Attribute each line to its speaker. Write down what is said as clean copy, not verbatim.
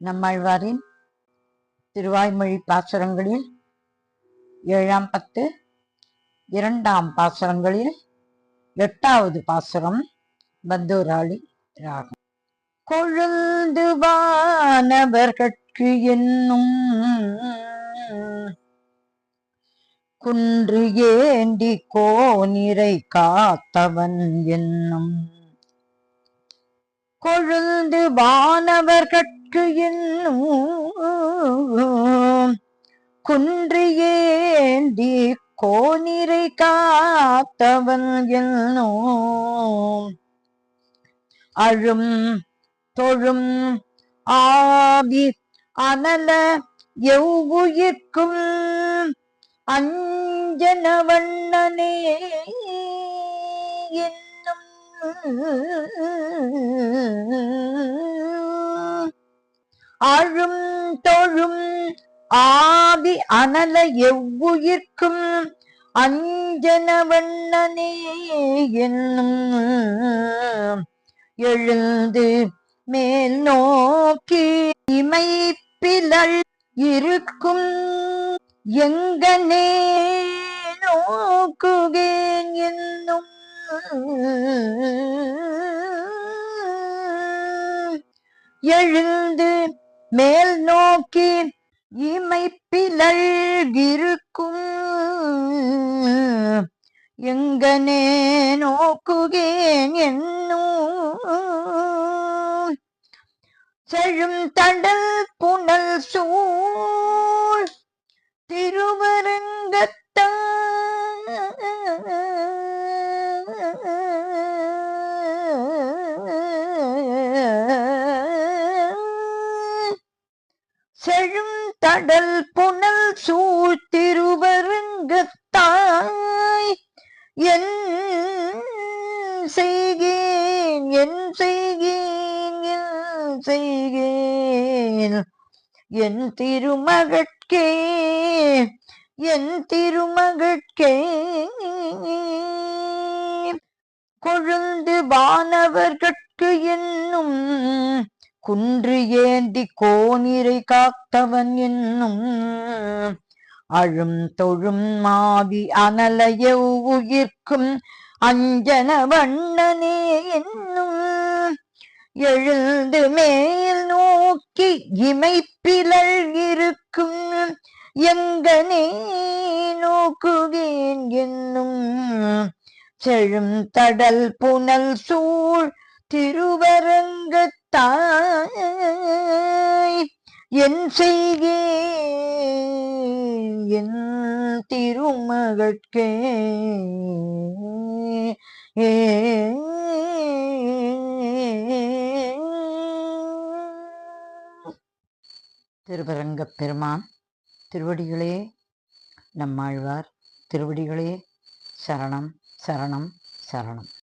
Speaker 1: நம்மாழ்வாரின் திருவாய்மொழி பாசுரங்களில் 7ஆம் பத்து 2ஆம் பாசுரங்களில் 8வது பாசுரம் பந்தூராளி ராகம். கொழுந்து வானவர்கட்கு என்னும் குன்று ஏண்டி கோனிரை காத்தவன் என்னும் கொழுந்து வானவர்கட்கு என்னும் குன்று ஏண்டி கோனிரை காத்தவன் என்னும் அழும் தொழும் ஆவி அனல எவ்வுயிர்க்கும் அஞ்சனவண்ணனே என்னும் அழும் தொழும் ஆவி அனல எவ்வுயிர்க்கும் அஞ்சனவண்ணனே என்னும் எழுந்து மேல் நோக்கி இமைப்பிலள் இருக்கும் எங்கனே நோக்குகேன் என்னும் எழுந்து மேல் நோக்கி இமைப்பிலள் இருக்கும் எங்கனே நோக்குகேன் என்னும் செழும் தடல் புனல் சூழ் திருவரங்கத்தான் செழும் தடல் புனல் சூழ் திருவரங்கத்தாய் என் செய்கேன் என் செய்கேன் என் செய்கேன் என் திருமகட்கே என் திருமகட்கே கொழுந்து வானவர்கட்கு என்னும் குன்று ஏந்தி கோனிரை காத்தவன் என்னும் அழும் தொழும் மாவி அனல எவ்வுயிர்க்கும் அஞ்சன வண்ணனே என்னும் எழுந்து மேல் நோக்கி இமைப்பிலள் இருக்கும் எங்கனே நோக்குகேன் என்னும் செழும் தடல் புனல் சூழ் திருவரங்கத்தாய் என் செய்கேன் என் திருமகட்கே திருவரங்கப் பெருமான் திருவடிகளே நம்மாழ்வார் திருவடிகளே சரணம் சரணம் சரணம்.